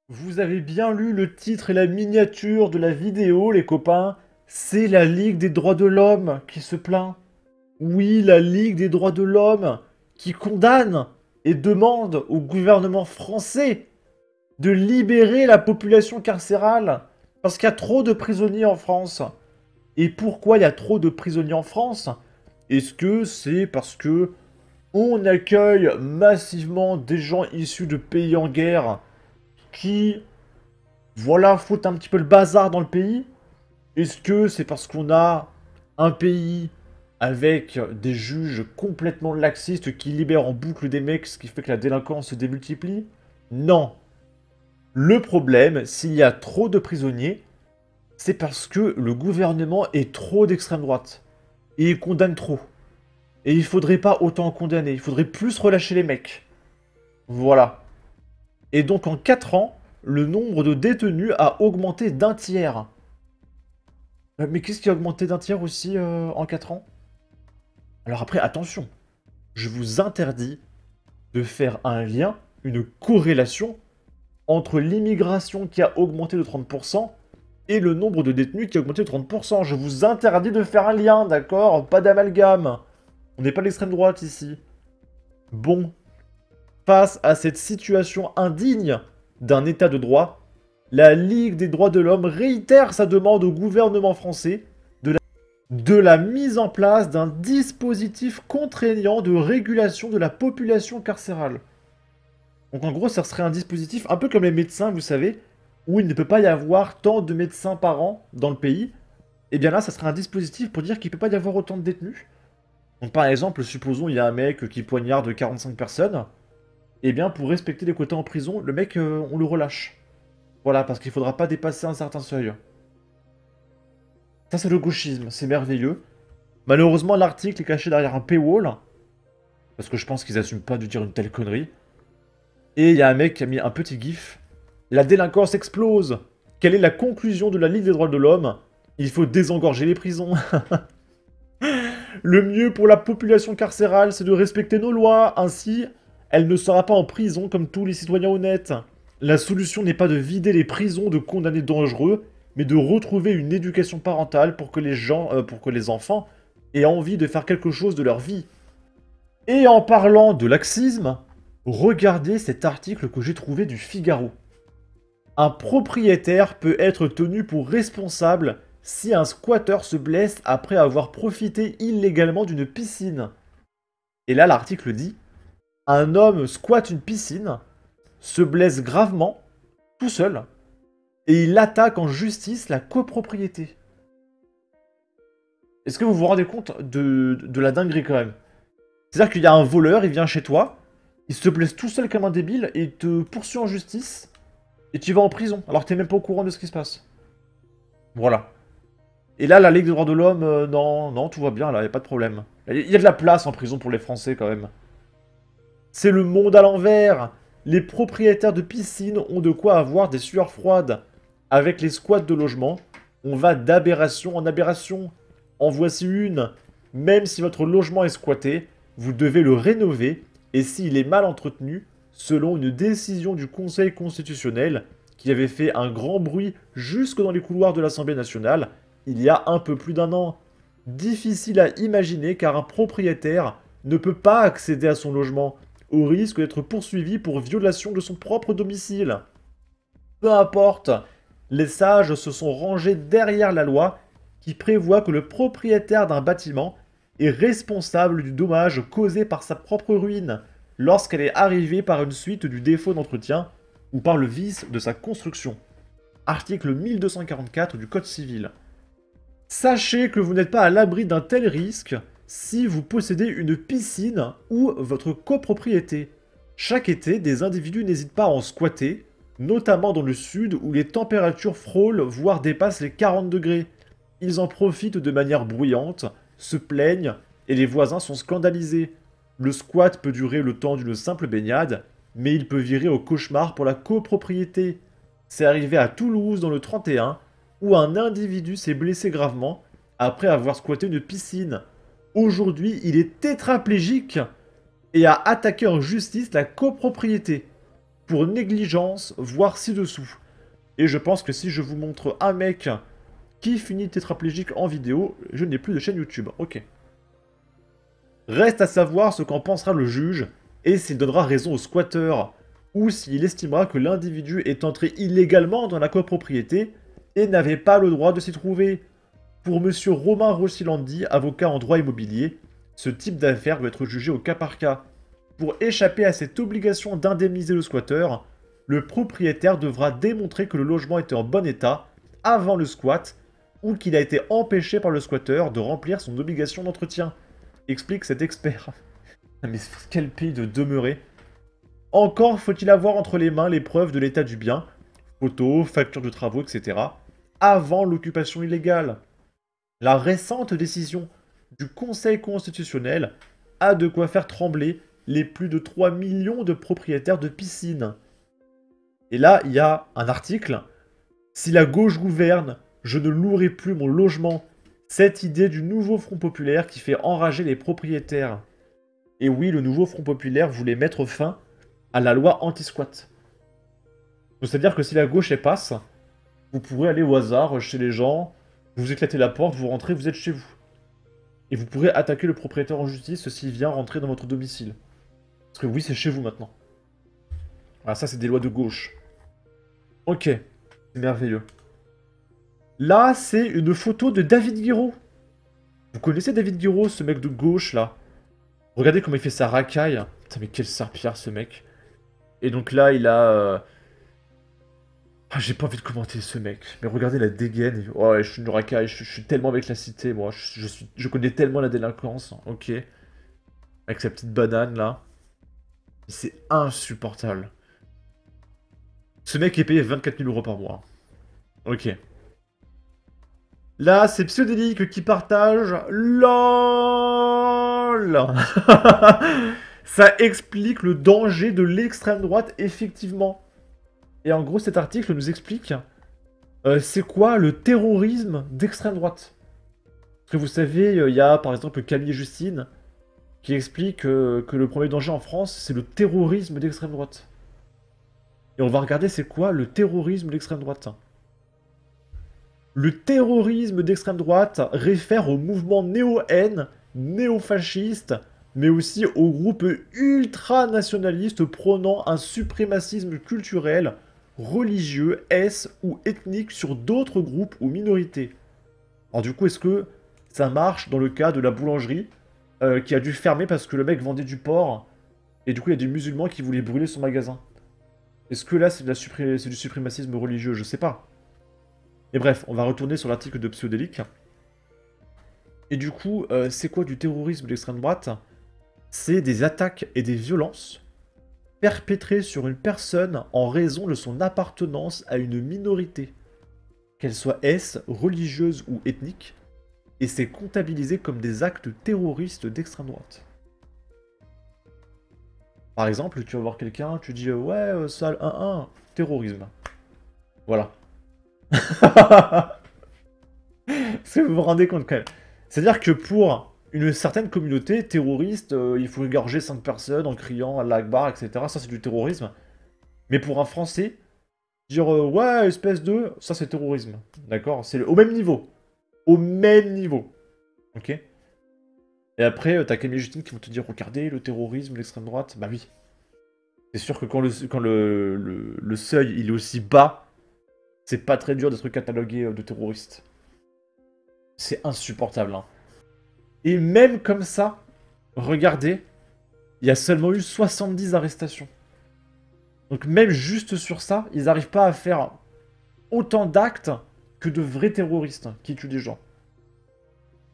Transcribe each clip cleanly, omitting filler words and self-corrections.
Vous avez bien lu le titre et la miniature de la vidéo, les copains. C'est la Ligue des droits de l'homme qui se plaint. Oui, la Ligue des droits de l'homme qui condamne et demande au gouvernement français de libérer la population carcérale parce qu'il y a trop de prisonniers en France. Et pourquoi il y a trop de prisonniers en France? Est-ce que c'est parce que on accueille massivement des gens issus de pays en guerre qui voilà, foutre un petit peu le bazar dans le pays? Est-ce que c'est parce qu'on a un pays avec des juges complètement laxistes qui libèrent en boucle des mecs, ce qui fait que la délinquance se démultiplie? Non. Le problème, s'il y a trop de prisonniers, c'est parce que le gouvernement est trop d'extrême droite. Et il condamne trop. Et il faudrait pas autant condamner, il faudrait plus relâcher les mecs. Voilà. Et donc en 4 ans, le nombre de détenus a augmenté d'un tiers. Mais qu'est-ce qui a augmenté d'un tiers aussi en 4 ans? Alors après, attention, je vous interdis de faire un lien, une corrélation entre l'immigration qui a augmenté de 30% et le nombre de détenus qui a augmenté de 30%. Je vous interdis de faire un lien, d'accord? Pas d'amalgame. On n'est pas l'extrême droite ici. Bon, face à cette situation indigne d'un état de droit, la Ligue des droits de l'homme réitère sa demande au gouvernement français de la mise en place d'un dispositif contraignant de régulation de la population carcérale. Donc en gros, ça serait un dispositif un peu comme les médecins, vous savez, où il ne peut pas y avoir tant de médecins par an dans le pays. Et bien là, ça serait un dispositif pour dire qu'il ne peut pas y avoir autant de détenus. Donc par exemple, supposons il y a un mec qui poignarde 45 personnes. Et bien pour respecter les quotas en prison, le mec, on le relâche. Voilà, parce qu'il ne faudra pas dépasser un certain seuil. Ça c'est le gauchisme, c'est merveilleux. Malheureusement, l'article est caché derrière un paywall. Parce que je pense qu'ils assument pas de dire une telle connerie. Et il y a un mec qui a mis un petit gif. La délinquance explose. Quelle est la conclusion de la Ligue des droits de l'homme? Il faut désengorger les prisons. Le mieux pour la population carcérale, c'est de respecter nos lois. Ainsi, elle ne sera pas en prison comme tous les citoyens honnêtes. La solution n'est pas de vider les prisons de condamnés dangereux, mais de retrouver une éducation parentale pour que pour que les enfants aient envie de faire quelque chose de leur vie. Et en parlant de laxisme, regardez cet article que j'ai trouvé du Figaro. Un propriétaire peut être tenu pour responsable si un squatteur se blesse après avoir profité illégalement d'une piscine. Et là, l'article dit, un homme squatte une piscine, se blesse gravement, tout seul, et il attaque en justice la copropriété. Est-ce que vous vous rendez compte de la dinguerie quand même? C'est-à-dire qu'il y a un voleur, il vient chez toi, il se blesse tout seul comme un débile, et il te poursuit en justice, et tu vas en prison, alors que t'es même pas au courant de ce qui se passe. Voilà. Et là, la Ligue des droits de l'homme, non, non, tout va bien, là, y a pas de problème. Il y a de la place en prison pour les Français, quand même. C'est le monde à l'envers. Les propriétaires de piscines ont de quoi avoir des sueurs froides. Avec les squats de logement, on va d'aberration en aberration. En voici une. Même si votre logement est squatté, vous devez le rénover, et s'il est mal entretenu, selon une décision du Conseil constitutionnel, qui avait fait un grand bruit jusque dans les couloirs de l'Assemblée nationale, il y a un peu plus d'un an. Difficile à imaginer car un propriétaire ne peut pas accéder à son logement, au risque d'être poursuivi pour violation de son propre domicile. Peu importe, les sages se sont rangés derrière la loi qui prévoit que le propriétaire d'un bâtiment est responsable du dommage causé par sa propre ruine lorsqu'elle est arrivée par une suite du défaut d'entretien ou par le vice de sa construction. Article 1244 du Code civil. Sachez que vous n'êtes pas à l'abri d'un tel risque si vous possédez une piscine ou votre copropriété. Chaque été, des individus n'hésitent pas à en squatter, notamment dans le sud où les températures frôlent voire dépassent les 40 degrés. Ils en profitent de manière bruyante, se plaignent et les voisins sont scandalisés. Le squat peut durer le temps d'une simple baignade, mais il peut virer au cauchemar pour la copropriété. C'est arrivé à Toulouse dans le 31, où un individu s'est blessé gravement après avoir squatté une piscine. Aujourd'hui, il est tétraplégique et a attaqué en justice la copropriété. pour négligence, voire ci-dessous. Et je pense que si je vous montre un mec qui finit tétraplégique en vidéo, je n'ai plus de chaîne YouTube. Ok. Reste à savoir ce qu'en pensera le juge, et s'il donnera raison au squatter, ou s'il estimera que l'individu est entré illégalement dans la copropriété et n'avait pas le droit de s'y trouver. Pour monsieur Romain Rossilandi, avocat en droit immobilier, ce type d'affaire doit être jugé au cas par cas. Pour échapper à cette obligation d'indemniser le squatter, le propriétaire devra démontrer que le logement était en bon état avant le squat ou qu'il a été empêché par le squatter de remplir son obligation d'entretien, explique cet expert. Mais quel pays de demeurer. Encore faut-il avoir entre les mains les preuves de l'état du bien, photos, factures de travaux, etc., avant l'occupation illégale. La récente décision du Conseil constitutionnel a de quoi faire trembler les plus de 3 millions de propriétaires de piscines. Et là, il y a un article. Si la gauche gouverne, je ne louerai plus mon logement. Cette idée du nouveau Front populaire qui fait enrager les propriétaires. Et oui, le nouveau Front populaire voulait mettre fin à la loi anti-squat. C'est-à-dire que si la gauche elle passe, vous pourrez aller au hasard chez les gens, vous éclatez la porte, vous rentrez, vous êtes chez vous. Et vous pourrez attaquer le propriétaire en justice s'il vient rentrer dans votre domicile. Parce que oui, c'est chez vous maintenant. Voilà, ça c'est des lois de gauche. Ok, c'est merveilleux. Là, c'est une photo de David Guiraud. Vous connaissez David Guiraud, ce mec de gauche, là? Regardez comment il fait sa racaille. Putain, mais quel serpillard, ce mec. Et donc là, il a... Ah, j'ai pas envie de commenter ce mec. Mais regardez la dégaine. Oh, ouais, je suis une racaille, je suis tellement avec la cité, moi. Je connais tellement la délinquance. Ok. Avec sa petite banane, là. C'est insupportable. Ce mec est payé 24 000 € par mois. Ok. Là, c'est Psyodélique qui partage... LOL. Ça explique le danger de l'extrême droite, effectivement. Et en gros, cet article nous explique c'est quoi le terrorisme d'extrême droite. Parce que vous savez, il y a par exemple Camille et Justine qui explique que le premier danger en France, c'est le terrorisme d'extrême droite. Et on va regarder c'est quoi le terrorisme d'extrême droite. Le terrorisme d'extrême droite réfère au mouvement néo-haine, néo-fasciste, mais aussi aux groupes ultranationalistes prônant un suprémacisme culturel, religieux, ou ethnique sur d'autres groupes ou minorités. Alors du coup, est-ce que ça marche dans le cas de la boulangerie qui a dû fermer parce que le mec vendait du porc et du coup il y a des musulmans qui voulaient brûler son magasin? Est-ce que là c'est du suprémacisme religieux? Je sais pas. Et bref, on va retourner sur l'article de Psyodélique. Et du coup, c'est quoi du terrorisme d'extrême droite? C'est des attaques et des violences perpétrées sur une personne en raison de son appartenance à une minorité, qu'elle soit religieuse ou ethnique, et c'est comptabilisé comme des actes terroristes d'extrême droite. Par exemple, tu vas voir quelqu'un, tu dis ouais, salle 1-1, terrorisme. Voilà. Est-ce que vous vous rendez compte quand même? C'est-à-dire que pour une certaine communauté terroriste, il faut égorger 5 personnes en criant Allah Akbar, etc. Ça, c'est du terrorisme. Mais pour un Français, dire ouais, espèce de... Ça, c'est terrorisme. D'accord? C'est au même niveau. Au même niveau. Ok? Et après, t'as Camille et Justine qui vont te dire regardez, le terrorisme, l'extrême droite. Bah oui. C'est sûr que quand le seuil il est aussi bas, c'est pas très dur d'être catalogué de terroriste. C'est insupportable, hein. Et même comme ça, regardez, il y a seulement eu 70 arrestations. Donc même juste sur ça, ils n'arrivent pas à faire autant d'actes que de vrais terroristes qui tuent des gens.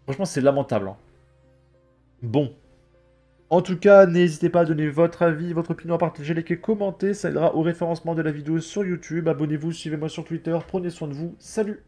Franchement, c'est lamentable, hein. Bon. En tout cas, n'hésitez pas à donner votre avis, votre opinion, à partager, liker, commenter. Ça aidera au référencement de la vidéo sur YouTube. Abonnez-vous, suivez-moi sur Twitter. Prenez soin de vous. Salut!